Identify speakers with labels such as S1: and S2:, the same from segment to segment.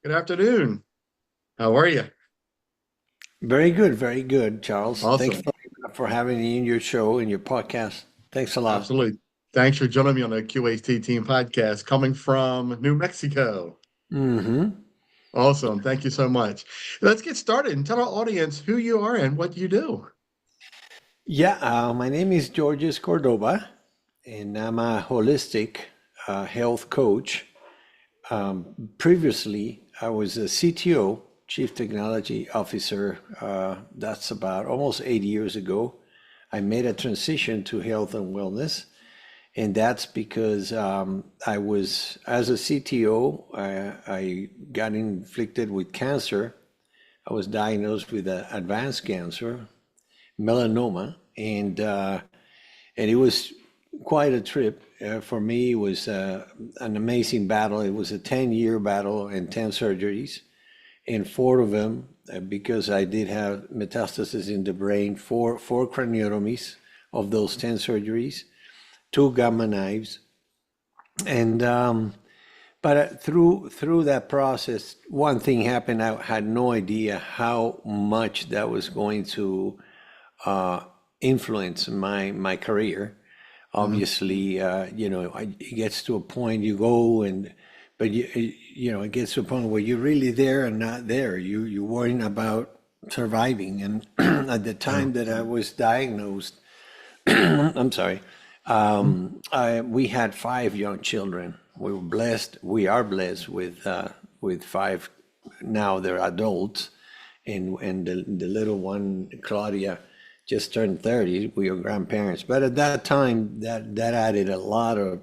S1: Good afternoon. How are you?
S2: Very good, Charles. Thanks
S1: Awesome.
S2: for having me in your show and your podcast. Thanks a lot.
S1: Absolutely. Thanks for joining me on the Q.A.C. team podcast coming from New Mexico.
S2: hmm
S1: Awesome. Thank you so much. Let's get started and tell our audience who you are and what you do.
S2: Yeah, my name is Georges Cordoba, and I'm a holistic health coach. Previously, I was a CTO, Chief Technology Officer. That's about almost 8 years ago. I made a transition to health and wellness. And that's because I was, as a CTO, I got inflicted with cancer. I was diagnosed with advanced cancer, melanoma, and it was quite a trip. For me, it was an amazing battle. It was a 10-year battle and 10 surgeries, and four of them, because I did have metastasis in the brain, four craniotomies of those 10 surgeries, two gamma knives, and through that process, one thing happened. I had no idea how much that was going to uh, influence my career.
S1: Mhm.
S2: Obviously, it gets to a point you go and, but it gets to a point where you're really there and not there. You're worrying about surviving. And at the
S1: Yeah.
S2: time that I was diagnosed, I'm sorry. We had five young children. We were blessed. We are blessed with five. Now they're adults, and the little one, Claudia, just turned 30. We are grandparents. But at that time, that added a lot of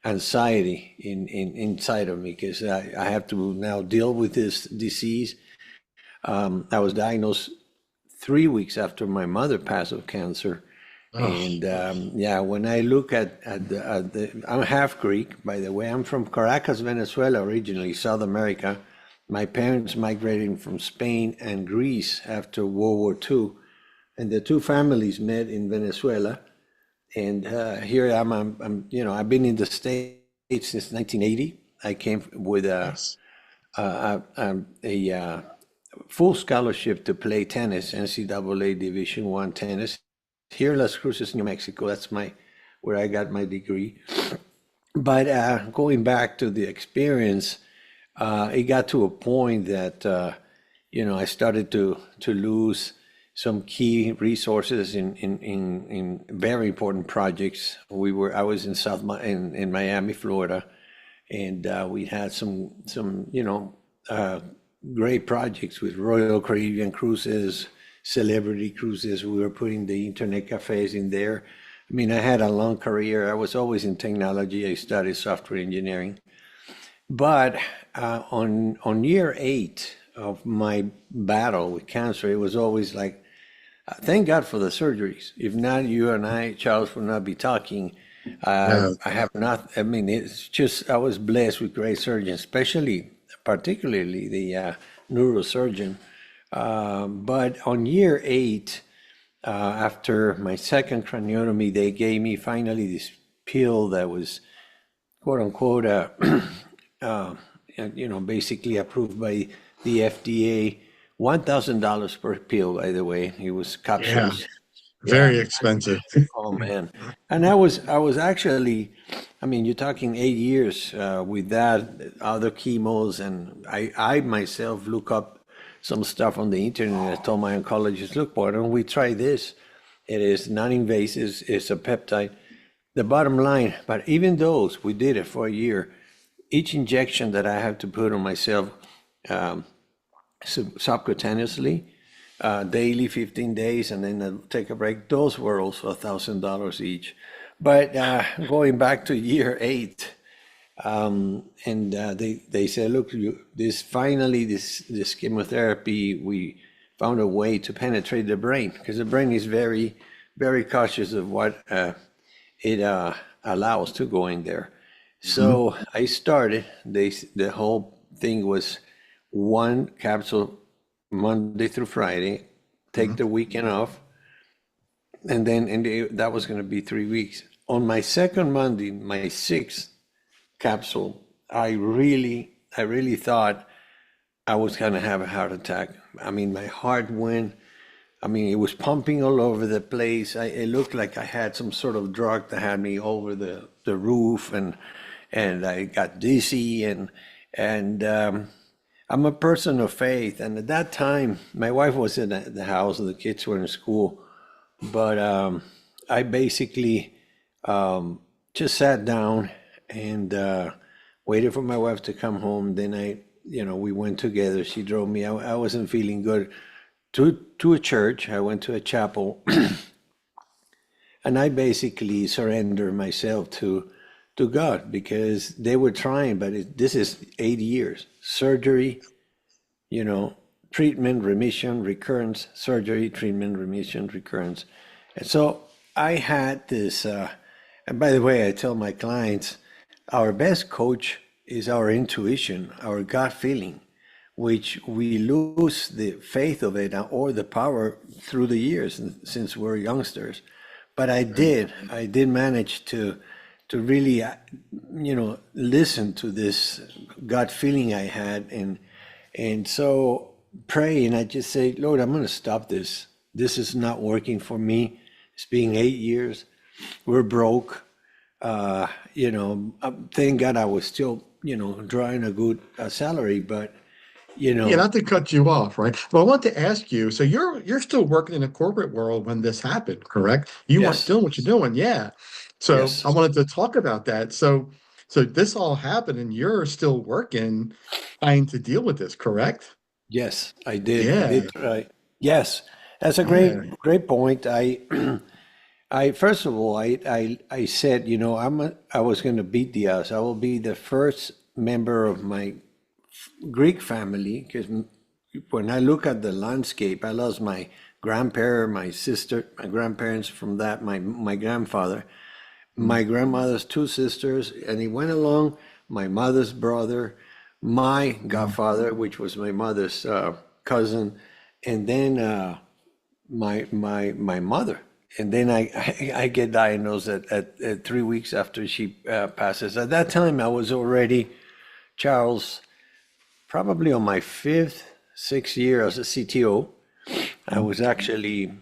S2: anxiety inside of me because I have to now deal with this disease. I was diagnosed 3 weeks after my mother passed of cancer.
S1: Oh,
S2: And yeah, when I look at the, I'm half Greek, by the way. I'm from Caracas, Venezuela, originally, South America. My parents migrated from Spain and Greece after World War II, and the two families met in Venezuela. And here I've been in the States since 1980. I came with
S1: yes.
S2: a full scholarship to play tennis, NCAA Division One tennis, here in Las Cruces, New Mexico. That's my where I got my degree. But going back to the experience, it got to a point that I started to lose some key resources in very important projects. I was in in Miami, Florida, and we had some great projects with Royal Caribbean Cruises, Celebrity Cruises. We were putting the internet cafes in there. I mean, I had a long career. I was always in technology. I studied software engineering. But on year 8 of my battle with cancer, it was always like, thank God for the surgeries. If not, you and I, Charles, would not be talking.
S1: Yeah.
S2: I have not, I mean, it's just, I was blessed with great surgeons, particularly the neurosurgeon. But on year 8, after my second craniotomy, they gave me finally this pill that was quote unquote, uh, basically approved by the FDA. $1,000 per pill, by the way. It was
S1: Yeah.
S2: capsules. Yeah.
S1: Very expensive.
S2: Oh man. And I was actually, I mean, you're talking 8 years with that, other chemos, and I myself look up some stuff on the internet. I told my oncologist, look, why don't we try this? It is non-invasive, it's a peptide. The bottom line, but even those, we did it for a year. Each injection that I have to put on myself um, subcutaneously, daily, 15 days, and then I'll take a break. Those were also $1,000 each. But going back to year 8, and they said, look, this chemotherapy, we found a way to penetrate the brain because the brain is very, very cautious of what it allows to go in there.
S1: Mhm.
S2: So I started. The whole thing was one capsule Monday through Friday, take
S1: Mhm.
S2: the weekend off, and then that was going to be 3 weeks. On my second Monday, my sixth capsule, I really thought I was going to have a heart attack. I mean, my heart went, I mean, it was pumping all over the place. It looked like I had some sort of drug that had me over the roof, and I got dizzy, and I'm a person of faith. And at that time, my wife was in the house, and the kids were in school. But I basically just sat down and waited for my wife to come home. Then we went together. She drove me. I wasn't feeling good to a church. I went to a chapel, and I basically surrendered myself to God because they were trying. But this is 8 years surgery, you know, treatment, remission, recurrence, surgery, treatment, remission, recurrence. And so I had this, and by the way, I tell my clients, our best coach is our intuition, our gut feeling, which we lose the faith of it or the power through the years since we're youngsters. But I did manage to really, listen to this gut feeling I had, and so pray, and I just say, Lord, I'm going to stop this. This is not working for me. It's been 8 years. We're broke. Thank God I was still, drawing a good salary, but you
S1: Yeah,
S2: know,
S1: not to cut you off, right? But I want to ask you, so you're still working in the corporate world when this happened, correct? You weren't
S2: yes,
S1: doing what you're doing, yeah. So I
S2: yes,
S1: wanted to talk about that. So this all happened and you're still working, trying to deal with this, correct?
S2: yes, I did. I
S1: Yeah,
S2: did try. Yes, that's a
S1: yeah.
S2: great point. I first of all, I said, I was going to beat the odds. I will be the first member of my Greek family, because when I look at the landscape, I lost my grandparent, my sister, my grandparents from that, my grandfather,
S1: Mm,
S2: my grandmother's two sisters, and it went along my mother's brother, my
S1: mm,
S2: godfather, which was my mother's cousin, and then my mother. And then I get diagnosed at 3 weeks after she passes. At that time, I was already, Charles, probably on my fifth, sixth year as a CTO. I
S1: mm,
S2: was actually,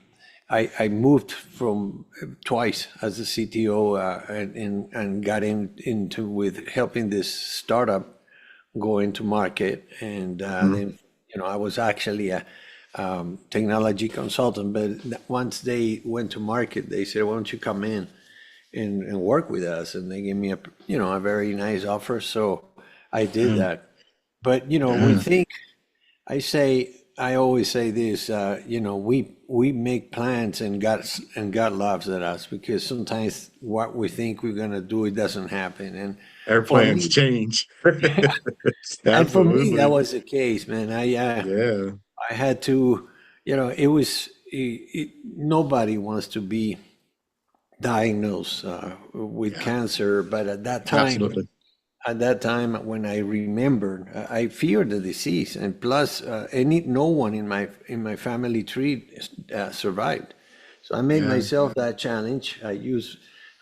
S2: I moved from twice as a CTO and got into with helping this startup go into market. And
S1: mm.
S2: then, I was actually a technology consultant. But once they went to market, they said, "Why don't you come in and work with us?" And they gave me a very nice offer. So I did
S1: Yeah,
S2: that. But we
S1: yeah,
S2: think, I always say this, we make plans and God laughs at us because sometimes what we think we're gonna do, it doesn't happen. And
S1: our
S2: for
S1: plans
S2: me,
S1: change.
S2: and for me, that
S1: Absolutely.
S2: was the case, man.
S1: Yeah,
S2: I had to, it was nobody wants to be diagnosed with
S1: yeah,
S2: cancer, but
S1: absolutely.
S2: at that time when I remembered, I feared the disease, and plus, no one in my family tree survived. So I made
S1: Yeah,
S2: myself that challenge. I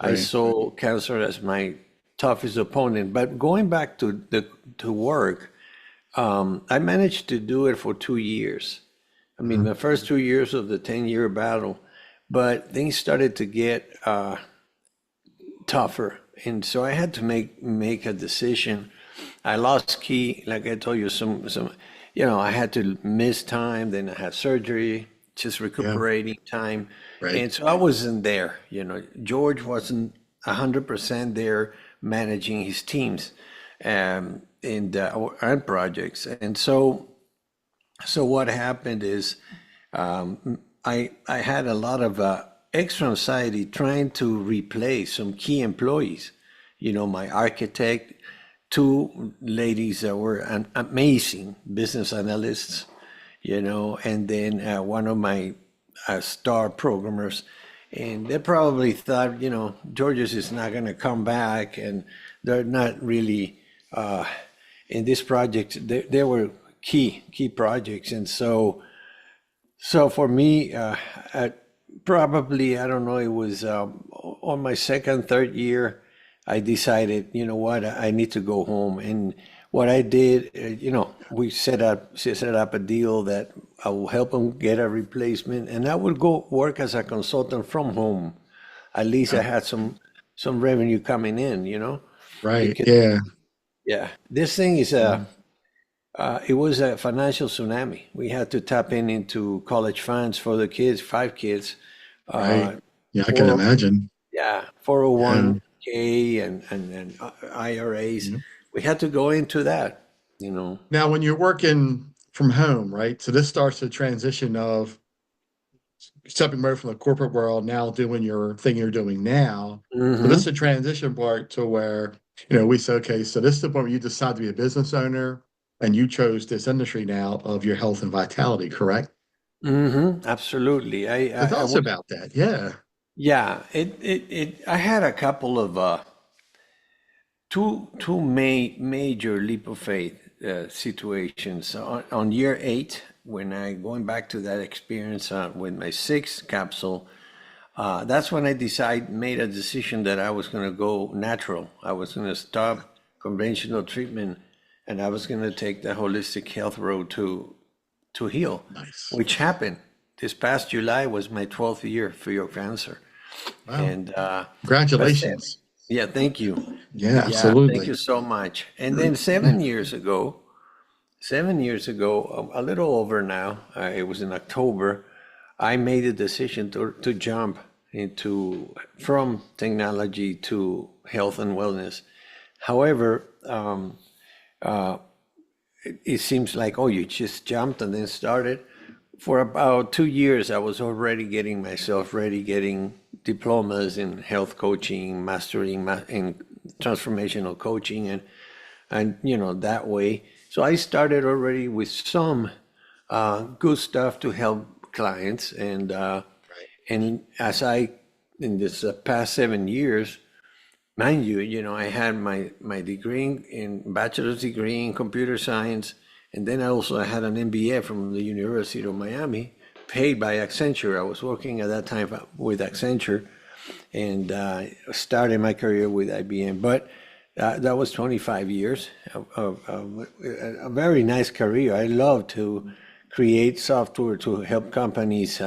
S1: right.
S2: saw cancer as my toughest opponent. But going back to work, I managed to do it for 2 years. I mean,
S1: Mhm.
S2: the first 2 years of the 10-year battle, but things started to get tougher. And so I had to make a decision. I lost key, like I told you, I had to miss time, then I had surgery, just
S1: Yeah,
S2: recuperating time.
S1: right.
S2: And so I wasn't there. George wasn't 100% there managing his teams and projects. And so what happened is I had a lot of extra anxiety trying to replace some key employees. My architect, two ladies that were amazing business analysts, and then one of my star programmers. And they probably thought, Georges is not going to come back, and they're not really in this project. They were key projects, and so for me, probably, I don't know, it was on my second, third year, I decided, you know what, I need to go home. And what I did, we set up a deal that I will help them get a replacement, and I would go work as a consultant from home. At least I
S1: Yeah.
S2: had some revenue coming in,
S1: Right.
S2: because
S1: Yeah.
S2: yeah, this thing is
S1: Yeah.
S2: it was a financial tsunami. We had to tap into college funds for the kids, 5 kids,
S1: Right.
S2: uh,
S1: Yeah, I can
S2: four,
S1: imagine.
S2: yeah,
S1: Yeah.
S2: 401k and IRAs.
S1: Yeah.
S2: We had to go into that.
S1: Now, when you're working from home, right? So this starts the transition of stepping away from the corporate world, now doing your thing you're doing now. So this is a
S2: Mm-hmm.
S1: transition part to where, we say, okay, so this is the point where you decide to be a business owner and you chose this industry now of your health and vitality, correct?
S2: Mm-hmm. Absolutely.
S1: So tell
S2: I
S1: us
S2: was,
S1: about that. Yeah.
S2: yeah, I had a couple of two major leap of faith situations on year 8 when I going back to that experience with my sixth capsule. That's when I made a decision that I was going to go natural. I was going to stop conventional treatment, and I was going to take the holistic health road to heal,
S1: Nice.
S2: which happened. This past July was my 12th year free of cancer,
S1: Wow.
S2: and but
S1: Congratulations.
S2: yeah, thank you.
S1: Yeah,
S2: Yeah, thank
S1: absolutely.
S2: you so much. And then 7 years ago, a little over now, it was in October, I made a decision to jump from technology to health and wellness. However, it seems like, oh, you just jumped and then started. For about 2 years, I was already getting myself ready, getting diplomas in health coaching, mastering in transformational coaching, and that way. So I started already with some good stuff to help clients,
S1: Right.
S2: and as I in this past 7 years, mind you, I had my degree in bachelor's degree in computer science, and then I also had an MBA from the University of Miami, paid by Accenture. I was working at that time with Accenture, and started my career with IBM. But that was 25 years of a very nice career. I love to create software to help companies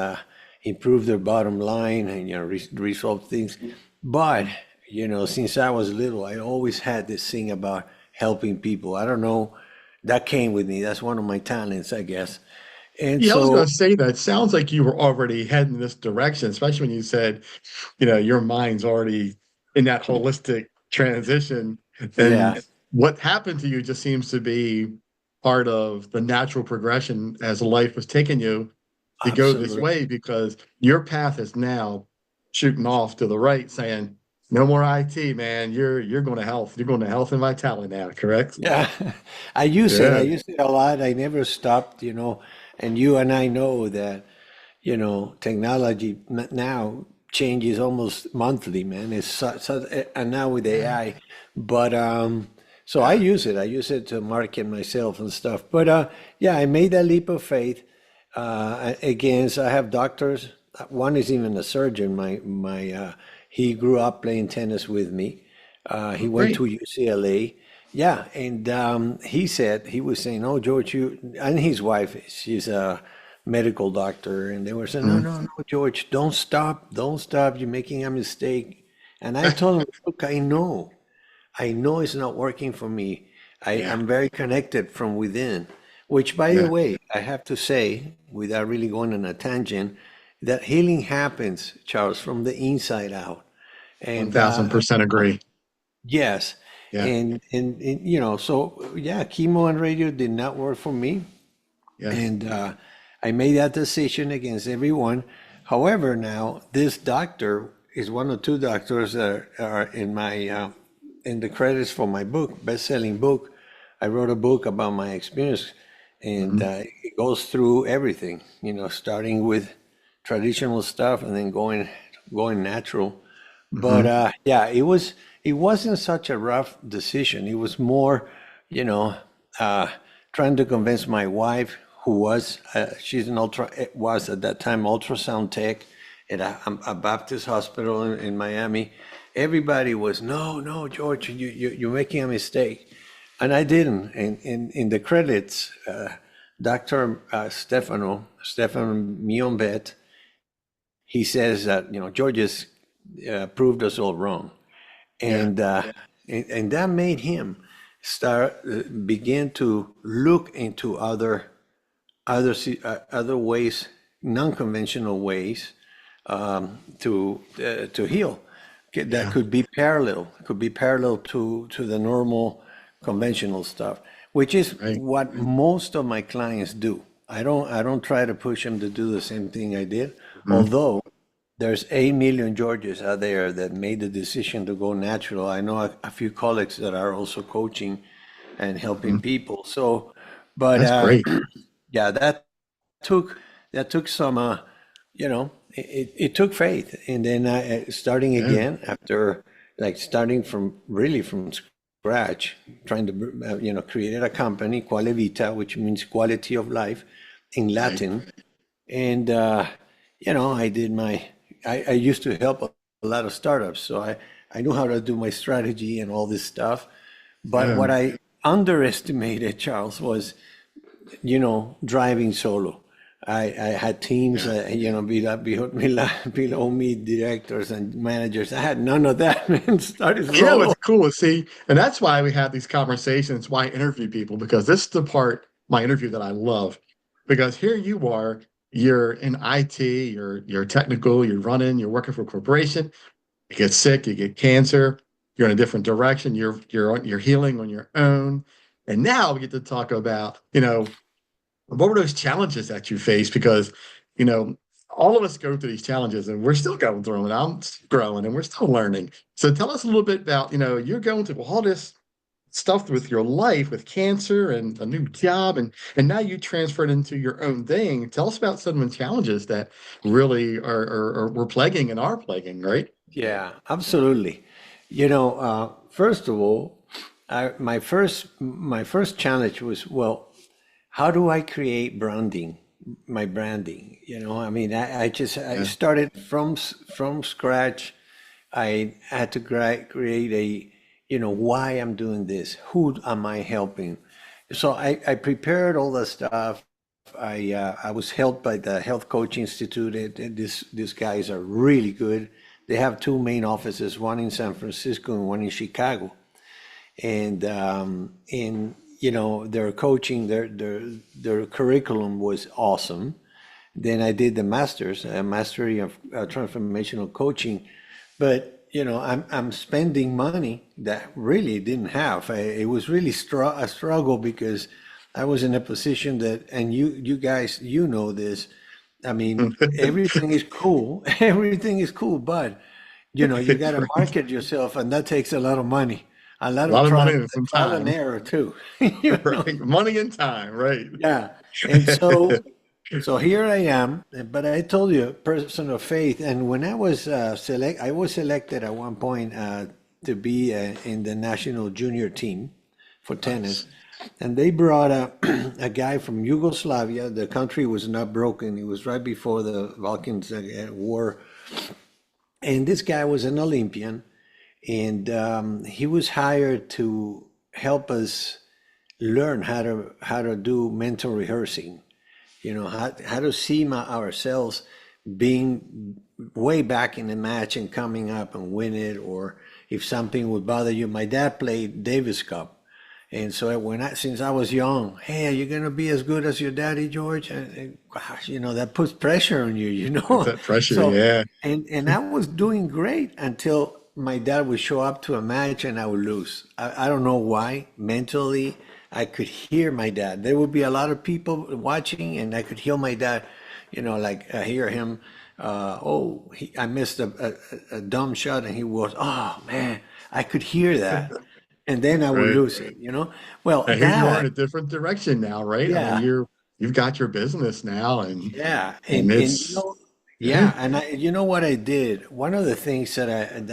S2: improve their bottom line and resolve things. But since I was little, I always had this thing about helping people. I don't know, that came with me. That's one of my talents, I guess. And
S1: Yeah, I was going
S2: so,
S1: to say that sounds like you were already heading in this direction, especially when you said, your mind's already in that holistic transition.
S2: yeah,
S1: And what happened to you just seems to be part of the natural progression as life was taking you to go this
S2: absolutely.
S1: way because your path is now shooting off to the right, saying, no more IT, man. You're going to health. You're going to health and vitality now, correct?
S2: Yeah, I use it. I
S1: Yeah,
S2: use it a lot. I never stopped, and you and I know that, technology now changes almost monthly, man. It's and now with
S1: yeah,
S2: AI, but so I
S1: yeah.
S2: use it. I use it to market myself and stuff. But yeah, I made that leap of faith. Again, so I have doctors. One is even a surgeon. He grew up playing tennis with me. He
S1: Oh,
S2: went
S1: great.
S2: to UCLA. Yeah, and he was saying, "Oh, George, you," and his wife, she's a medical doctor, and they were saying, "No,
S1: Mm.
S2: no, no, George, don't stop. You're making a mistake." And I told him, "Look, I know it's not working for me.
S1: Yeah,
S2: I'm very connected from within." Which, by the
S1: yeah.
S2: way, I have to say, without really going on a tangent, that healing happens, Charles, from the inside out. And
S1: 1000% agree.
S2: yes,
S1: Yeah,
S2: and so yeah, chemo and radio did not work for me,
S1: yeah.
S2: and I made that decision against everyone. However, now this doctor is one of two doctors that are in the credits for my book, best-selling book. I wrote a book about my experience, and
S1: Mhm,
S2: it goes through everything. Starting with traditional stuff and then going natural. But
S1: mhm.
S2: yeah, it wasn't such a rough decision. It was more, you know, uh, trying to convince my wife, who she's an was at that time ultrasound tech at a Baptist hospital in Miami. Everybody was, no, no, George, you're making a mistake. And I didn't. In the credits, Dr. Stefan Miombet, he says that, Georges proved us all wrong.
S1: Yeah.
S2: And that made him begin to look into other ways, non-conventional ways, to heal. That
S1: Yeah.
S2: could be parallel to the normal conventional stuff, which is
S1: Right.
S2: what most of my clients do. I don't try to push them to do the same thing I did,
S1: Mhm.
S2: although there's 8 million Georges out there that made the decision to go natural. I know a few colleagues that are also coaching and helping
S1: Mhm.
S2: people. So, but
S1: That's great.
S2: yeah, took that took some, it took faith, and then starting
S1: Yeah.
S2: again after, like, starting from really from scratch, trying to created a company, Quale Vita, which means quality of life in
S1: Right.
S2: Latin. And I did I used to help a lot of startups, so I knew how to do my strategy and all this stuff. But
S1: Yeah.
S2: what I underestimated, Charles, was driving solo. I had teams,
S1: Yeah.
S2: below me, directors and managers. I had none of that, man. Started
S1: You know,
S2: solo.
S1: it's cool to see, and that's why we have these conversations, why I interview people, because this is the part, my interview that I love. Because here you are, you're in IT, you're technical, you're running, you're working for a corporation, you get sick, you get cancer, you're in a different direction, you're healing on your own. And now we get to talk about, what were those challenges that you faced? Because, you know, all of us go through these challenges and we're still going through them and I'm growing and we're still learning. So tell us a little bit about, you're going through all this stuff with your life, with cancer and a new job, and now you transferred into your own thing. Tell us about some of the challenges that really were plaguing and are plaguing, right?
S2: Yeah, absolutely. First of all, my first challenge was, well, how do I create my branding? I mean, I
S1: Yeah.
S2: started from scratch. I had to create why I'm doing this. Who am I helping? So I prepared all the stuff. I was helped by the Health Coach Institute. These guys are really good. They have two main offices, one in San Francisco and one in Chicago. And their coaching, their curriculum was awesome. Then I did the master's, mastery of transformational coaching. But I'm spending money that really didn't have. It was really a struggle because I was in a position that, and you guys, this. I mean, everything is cool. Everything is cool, but you got to
S1: Right.
S2: market yourself, and that takes a lot of money, a lot
S1: A
S2: of
S1: lot of money
S2: trial,
S1: and some
S2: trial and
S1: time,
S2: error too. You know?
S1: right? Money and time, right?
S2: Yeah. And so here I am, but I told you, person of faith. And when I was selected at one point to be in the national junior team for tennis.
S1: Nice.
S2: And they brought a guy from Yugoslavia. The country was not broken. It was right before the Balkans war. And this guy was an Olympian, and he was hired to help us learn how to do mental rehearsing. How to see ourselves being way back in the match and coming up and win it, or if something would bother you. My dad played Davis Cup, and so since I was young, hey, are you gonna be as good as your daddy, George? And gosh, that puts pressure on you,
S1: It's that pressure,
S2: So,
S1: yeah.
S2: and I was doing great until my dad would show up to a match and I would lose. I don't know why. Mentally, I could hear my dad. There would be a lot of people watching, and I could hear my dad, like I hear him. I missed a dumb shot, and he was, oh man, I could hear that. And then I would
S1: Right.
S2: lose it. Well,
S1: And here you are in
S2: that,
S1: a different direction now, right? I mean,
S2: yeah,
S1: you've got your business now,
S2: yeah.
S1: and
S2: And
S1: it's yeah,
S2: yeah, and you know what I did? One of the things that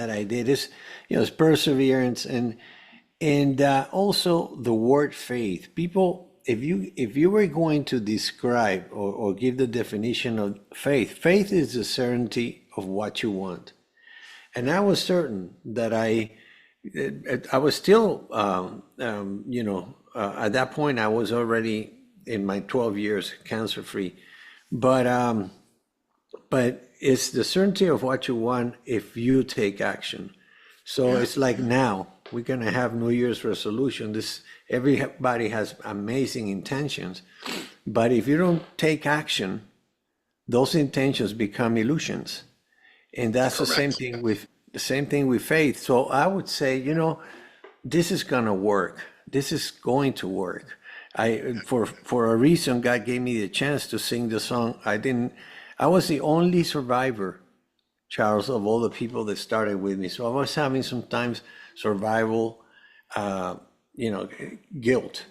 S2: I did is perseverance, and also the word faith. People, if you were going to describe or give the definition of faith is the certainty of what you want. And I was certain that I was still, at that point, I was already in my 12 years cancer free. But it's the certainty of what you want if you take action. So
S1: Yeah,
S2: it's like now we're gonna have New Year's resolution. This everybody has amazing intentions, but if you don't take action, those intentions become illusions. And that's
S1: correct.
S2: the same thing with faith. So I would say, this is gonna work. This is going to work. For a reason, God gave me the chance to sing the song. I was the only survivor, Charles, of all the people that started with me. So I was having sometimes survival, uh, you know, guilt.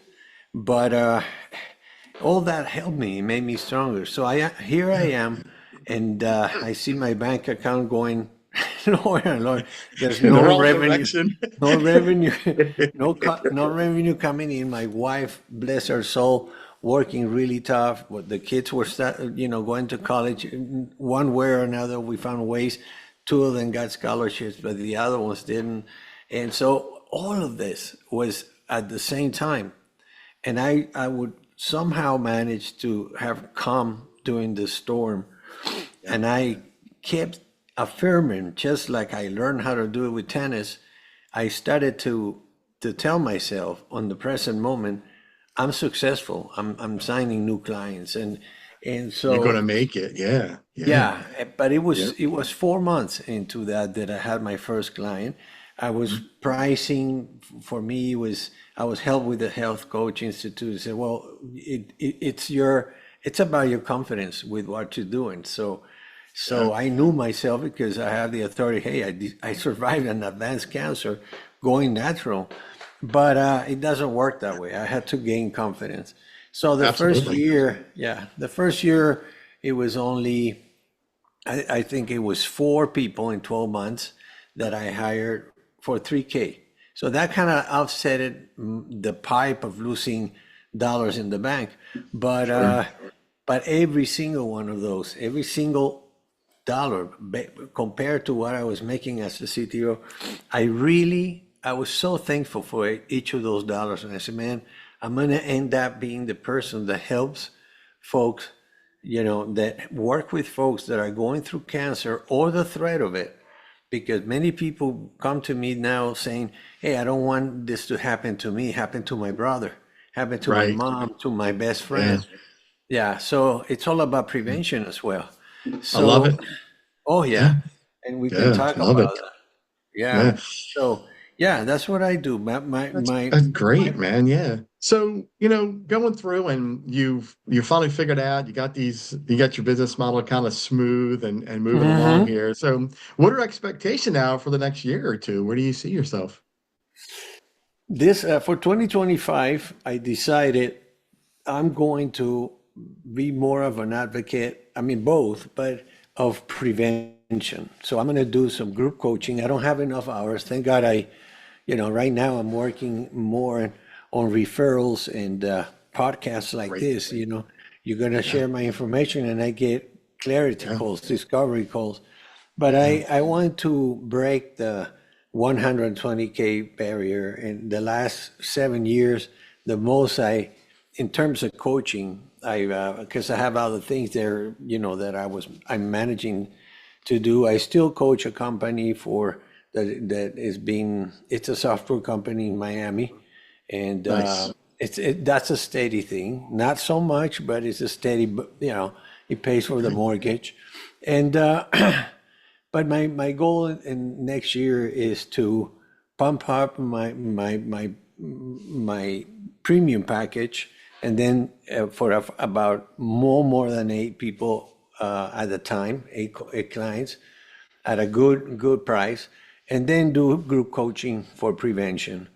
S2: But all that helped me, it made me stronger. So here I
S1: Yeah.
S2: am, and I see my bank account going lower and lower. There's
S1: In the
S2: no
S1: wrong
S2: revenue,
S1: direction.
S2: no revenue, no revenue coming in. My wife, bless her soul, working really tough. But the kids were going to college. One way or another, we found ways. Two of them got scholarships, but the other ones didn't. And so all of this was at the same time. And I would somehow manage to have calm during the storm.
S1: Yeah.
S2: And I kept affirming, just like I learned how to do it with tennis. I started to tell myself on the present moment, I'm successful. I'm signing new clients. And
S1: You're gonna
S2: so
S1: make it. Yeah. Yeah.
S2: yeah, but it
S1: Yeah.
S2: was it was 4 months into that I had my first client. I was pricing for me was I was helped with the Health Coach Institute. Said, well, it's about your confidence with what you're doing. So
S1: Yeah.
S2: I knew myself because I had the authority. Hey, I survived an advanced cancer going natural, but it doesn't work that way. I had to gain confidence. So
S1: Absolutely.
S2: the first year, it was only I think it was 4 people in 12 months that I hired for 3K. So that kind of offset the pipe of losing dollars in the bank. But
S1: Sure.
S2: every single one of those, every single dollar compared to what I was making as a CTO, I was so thankful for each of those dollars. And I said, man, I'm going to end up being the person that helps folks, that work with folks that are going through cancer or the threat of it. Because many people come to me now saying, hey, I don't want this to happen to me, happen to my brother, happen to my
S1: Right.
S2: mom, to my best
S1: Yeah.
S2: friend. Yeah, so it's all about
S1: Yeah.
S2: prevention as well.
S1: I love
S2: So,
S1: it.
S2: oh
S1: Yeah.
S2: yeah, and we can
S1: Yeah.
S2: talk
S1: Love it.
S2: about that. Yeah.
S1: Yeah.
S2: So, yeah, that's what I do.
S1: That's great, man. Yeah. So, going through and you finally figured out you got your business model kind of smooth and moving along
S2: Mhm.
S1: here. So, what are expectations now for the next year or two? Where do you see yourself?
S2: This for 2025, I decided I'm going to be more of an advocate. I mean, both, but of prevention. So I'm going to do some group coaching. I don't have enough hours. Thank God right now I'm working more on referrals and podcasts like
S1: Great.
S2: this. You're going to
S1: Yeah.
S2: share my information and I get clarity
S1: Yeah.
S2: calls, discovery calls. But
S1: Yeah.
S2: I want to break the 120K barrier. In the last 7 years, the most in terms of coaching, because I have other things there, that I'm managing to do. I still coach a company it's a software company in Miami, and
S1: Nice.
S2: that's a steady thing. Not so much, but it's a steady. It pays for the
S1: Okay.
S2: mortgage, and but my goal in next year is to pump up my premium package, and then for about more than 8 people at a time, eight clients at a good price, and then do group coaching for prevention.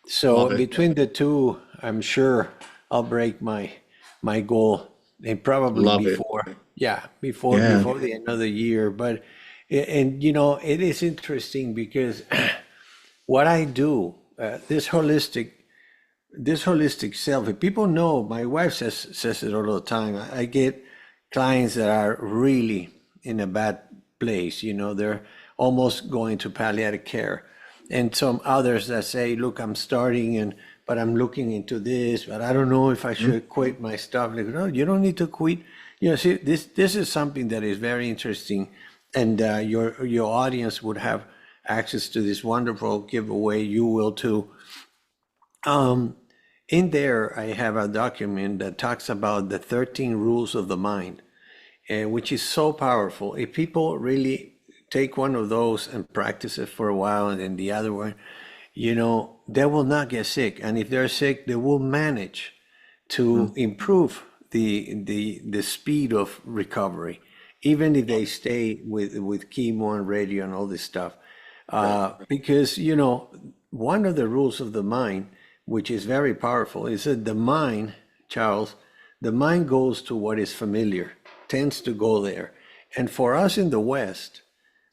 S2: So
S1: Love it.
S2: between the two, I'm sure I'll break my goal, and probably
S1: Love it.
S2: before, yeah, before
S1: Yeah.
S2: before the end of the year. But and it is interesting because what I do, this holistic self. If people know, my wife says it all the time. I get clients that are really in a bad place. They're almost going to palliative care, and some others that say, look, I'm starting and but I'm looking into this, but I don't know if I
S1: Mhm.
S2: should quit my stuff. Like, no, you don't need to quit. You know, see, this is something that is very interesting, and your audience would have access to this wonderful giveaway. You will too. Um, in there, I have a document that talks about the 13 rules of the mind, which is so powerful. If people really take one of those and practice it for a while, and then the other one, they will not get sick. And if they're sick, they will manage to
S1: Mhm.
S2: improve the speed of recovery, even if they stay with chemo and radio and all this stuff.
S1: Right.
S2: Because, one of the rules of the mind, which is very powerful, is that the mind, Charles, the mind goes to what is familiar, tends to go there. And for us in the West,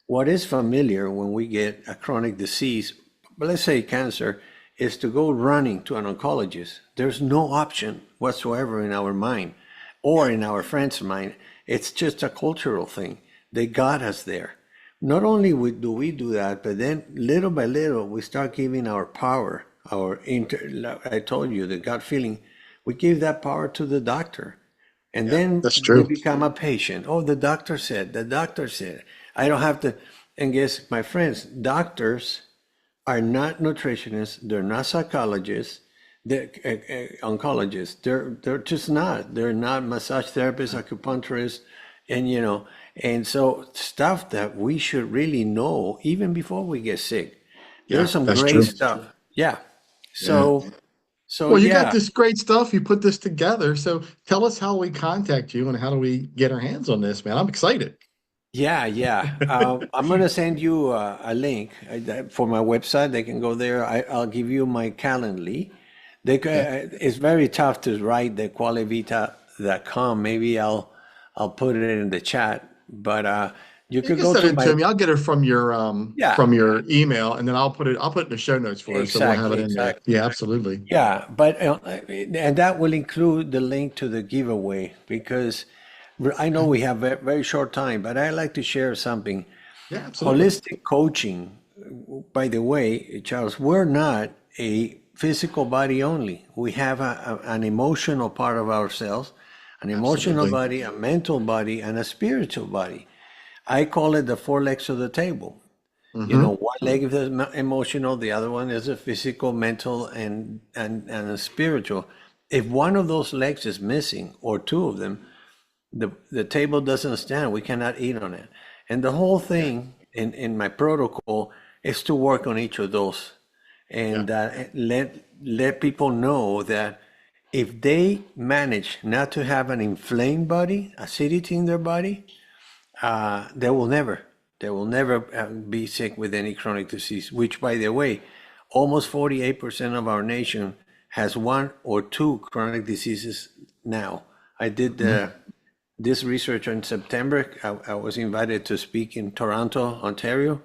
S2: what is familiar when we get a chronic disease, but let's say cancer, is to go running to an oncologist. There's no option whatsoever in our mind or
S1: Yeah.
S2: in our friend's mind. It's just a cultural thing. They got us there. Not only do we do that, but then little by little, we start giving our power, I told you, the gut feeling, we give that power to the doctor. And
S1: Yeah.
S2: then
S1: That's
S2: we
S1: true.
S2: become a patient. Oh, the doctor said. I don't have to. And guess, my friends, doctors are not nutritionists. They're not psychologists. They're oncologists. They're just not. They're not massage therapists, acupuncturists, and and so stuff that we should really know even before we get sick. There's
S1: Yeah,
S2: some
S1: that's
S2: great
S1: true.
S2: stuff. Yeah.
S1: Yeah.
S2: So
S1: Well, you got
S2: yeah.
S1: this great stuff. You put this together. So tell us how we contact you and how do we get our hands on this, man? I'm excited.
S2: Yeah, yeah. I'm gonna send you a link for my website. They can go there. I'll give you my Calendly.
S1: Okay.
S2: It's very tough to write the qualevita.com. Maybe I'll put it in the chat. But you
S1: You
S2: could
S1: can
S2: go
S1: send
S2: to
S1: it to
S2: my
S1: me. I'll get it
S2: yeah,
S1: from your email and then I'll put it in the show notes for us so we'll have it
S2: exactly,
S1: in there.
S2: exactly.
S1: Yeah, absolutely.
S2: Yeah, but and that will include the link to the giveaway because I know
S1: Okay.
S2: we have a very short time, but I like to share something.
S1: Yeah, absolutely.
S2: Holistic coaching, by the way, Charles, we're not a physical body only. We have an emotional part of ourselves, an emotional
S1: Absolutely.
S2: body, a mental body, and a spiritual body. I call it the four legs of the table.
S1: Hmm.
S2: One leg is emotional, the other one is a physical, mental, and a spiritual. If one of those legs is missing, or two of them, the table doesn't stand. We cannot eat on it. And the whole
S1: Yeah.
S2: thing in my protocol is to work on each of those
S1: Yeah.
S2: and let people know that if they manage not to have an inflamed body, acidity in their body, they will never be sick with any chronic disease, which, by the way, almost 48% of our nation has one or two chronic diseases now. I did
S1: Hmm.
S2: this research in September. I was invited to speak in Toronto, Ontario,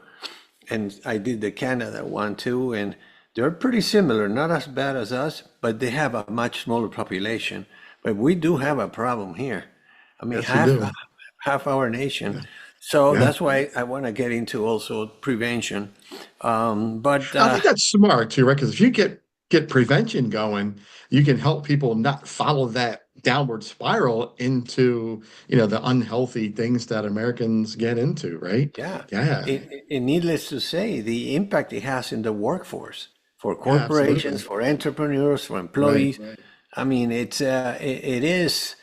S2: and I did the Canada one too. And they're pretty similar, not as bad as us, but they have a much smaller population. But we do have a problem here. I mean,
S1: Yes, we do.
S2: half our nation.
S1: Yeah.
S2: So
S1: Yeah.
S2: that's why I want to get into also prevention. But
S1: I think that's smart too, right? Because if you get prevention going, you can help people not follow that downward spiral into, the unhealthy things that Americans get into, right?
S2: yeah,
S1: Yeah.
S2: needless to say, the impact it has in the workforce for
S1: Yeah,
S2: corporations,
S1: absolutely.
S2: for entrepreneurs, for
S1: Right.
S2: employees. I mean, it is,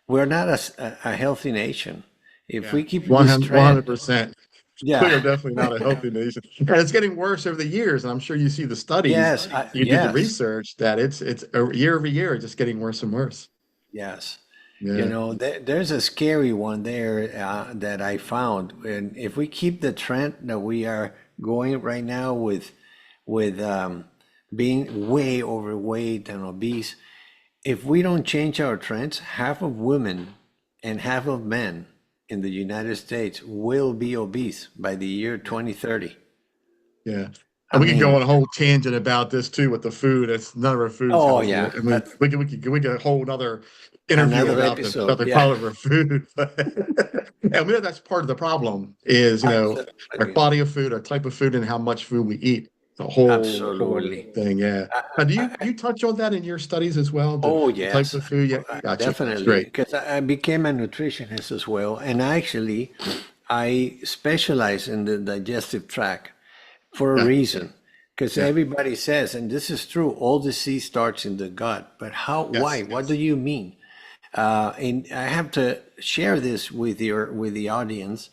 S2: we're not a healthy nation. If
S1: Yeah.
S2: we keep this
S1: 100,
S2: trend,
S1: 100%. We are
S2: yeah,
S1: definitely not a healthy nation. And it's getting worse over the years. And I'm sure you see the studies, you do the
S2: yes,
S1: research that it's year over year, just getting worse and worse.
S2: yes.
S1: Yeah.
S2: There's a scary one there that I found. And if we keep the trend that we are going right now with being way overweight and obese, if we don't change our trends, half of women and half of men in the United States will be obese by the year
S1: Yeah.
S2: 2030.
S1: Yeah.
S2: I
S1: And we can go
S2: mean,
S1: on a whole tangent about this too with the food. It's none of our food's
S2: oh
S1: healthy.
S2: yeah,
S1: I mean,
S2: that's
S1: we could a whole another interview
S2: another
S1: about
S2: episode.
S1: the
S2: Yeah,
S1: quality of our food. And we know that's part of the problem is, our
S2: absolutely.
S1: quality of food, our type of food, and how much food we eat. the whole
S2: Absolutely.
S1: thing. Yeah. Do you touch on that in your studies as well?
S2: Oh,
S1: The types
S2: yes,
S1: of food? Yeah, gotcha.
S2: definitely.
S1: Great.
S2: Because I became a nutritionist as well. And actually, I specialize in the digestive tract for a
S1: Yeah,
S2: reason. Because
S1: yeah,
S2: everybody says, and this is true, all disease starts in the gut. But how, why?
S1: yes,
S2: What do you mean? And I have to share this with with the audience.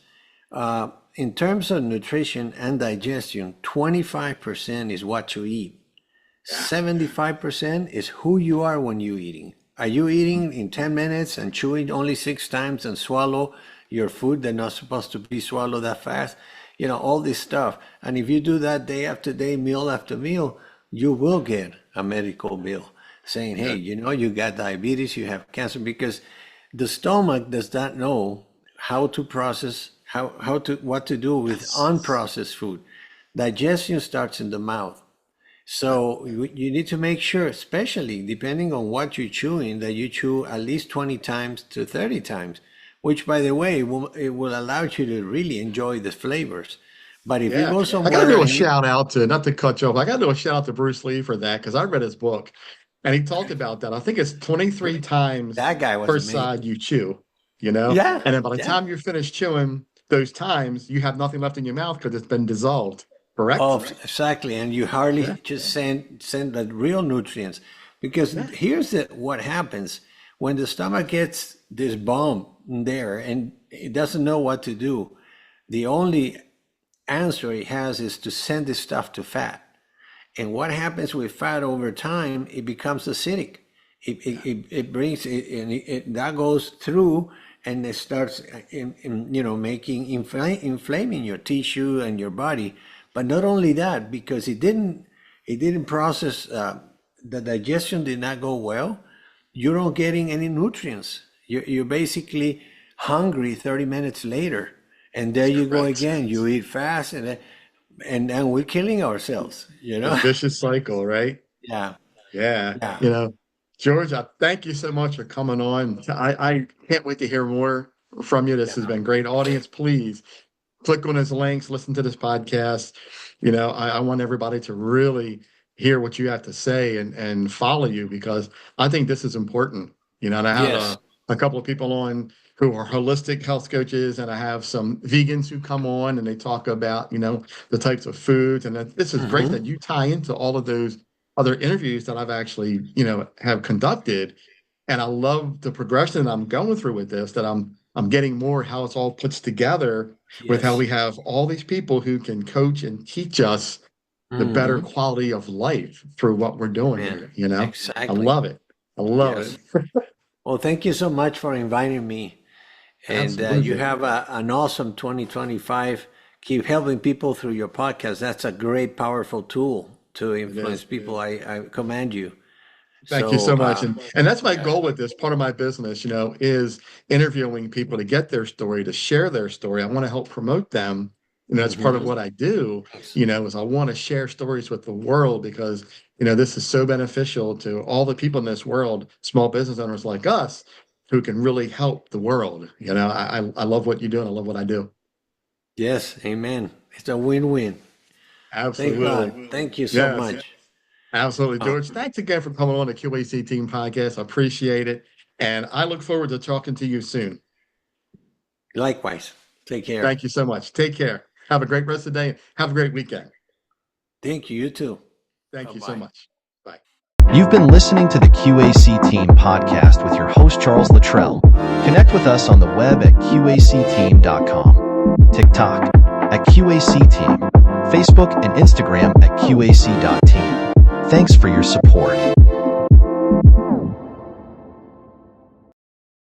S2: In terms of nutrition and digestion, 25% is what you eat.
S1: yeah.
S2: 75% is who you are when you're eating. Are you eating in 10 minutes and chewing only 6 times and swallow your food that's not supposed to be swallowed that fast? You know, all this stuff. And if you do that day after day, meal after meal, you will get a medical bill saying, hey,
S1: Yeah.
S2: you know, you got diabetes, you have cancer, because the stomach does not know how to process, what to do with
S1: Yes.
S2: unprocessed food. Digestion starts in the mouth.
S1: Yeah.
S2: So you need to make sure, especially depending on what you're chewing, that you chew at least 20 times to 30 times, which, by the way, it will allow you to really enjoy the flavors. But if you
S1: Yeah.
S2: go
S1: I got to
S2: somewhere
S1: do a
S2: and you,
S1: shout out to, not to cut you off, I got to do a shout out to Bruce Lee for that because I read his book and he talked about that. I think it's 23 times
S2: that guy was
S1: per
S2: amazing.
S1: side you chew, you know?
S2: Yeah,
S1: And then by the
S2: yeah.
S1: time you finish chewing those times, you have nothing left in your mouth because it's been dissolved. Correct?
S2: Oh, exactly. And you hardly
S1: Yeah.
S2: just send the real nutrients. Because
S1: Yeah.
S2: here's what happens when the stomach gets this bomb there and it doesn't know what to do. The only answer it has is to send this stuff to fat. And what happens with fat over time, it becomes acidic. It brings it, and that goes through and it starts making inflaming your tissue and your body. But not only that, because it didn't process, the digestion did not go well. You're not getting any nutrients. You're basically hungry 30 minutes later, and there
S1: That's
S2: you go
S1: correct.
S2: again. You eat fast, and we're killing ourselves, you
S1: The
S2: know?
S1: vicious cycle, right?
S2: Yeah,
S1: Yeah.
S2: yeah,
S1: George, I thank you so much for coming on. I can't wait to hear more from you. This has
S2: yeah.
S1: been great. Audience, please click on his links, listen to this podcast. I want everybody to really hear what you have to say and follow you because I think this is important. And I had
S2: Yes.
S1: a couple of people on who are holistic health coaches, and I have some vegans who come on and they talk about, the types of foods. And this is great that
S2: Hmm.
S1: you tie into all of those other interviews that I've actually, have conducted. And I love the progression I'm going through with this, that I'm getting more how it's all puts together with how
S2: Yes.
S1: we have all these people who can coach and teach us the better
S2: Hmm.
S1: quality of life through what we're doing
S2: Man,
S1: here. I
S2: exactly.
S1: love it. I love it.
S2: Yes. Well, thank you so much for inviting me. And you
S1: Absolutely.
S2: have an awesome 2025. Keep helping people through your podcast. That's a great, powerful tool to
S1: It
S2: influence
S1: is.
S2: people. I commend you.
S1: Thank you
S2: So,
S1: so much. And that's my goal with this. Part of my business, is interviewing people to get their story, to share their story. I want to help promote them. That's part of
S2: mhm.
S1: what I do,
S2: Thanks.
S1: is I want to share stories with the world because, this is so beneficial to all the people in this world, small business owners like us, who can really help the world. I love what you do and I love what I do.
S2: Yes, amen. It's a win-win. Thank
S1: Absolutely.
S2: God. Thank you so
S1: Yes.
S2: much.
S1: Absolutely,
S2: Uh,
S1: George. Thanks again for coming on the Q.A.C. Team Podcast. I appreciate it. And I look forward to talking to you soon.
S2: Likewise. Take care.
S1: Thank you so much. Take care. Have a great rest of the day. Have a great weekend.
S2: Thank you. You too.
S1: Thank you so
S2: Bye-bye.
S1: much. Bye.
S3: You've been listening to the QAC Team podcast with your host, Charles Luttrell. Connect with us on the web at qacteam.com, TikTok at QAC Team, Facebook and Instagram at QAC.team. Thanks for your support.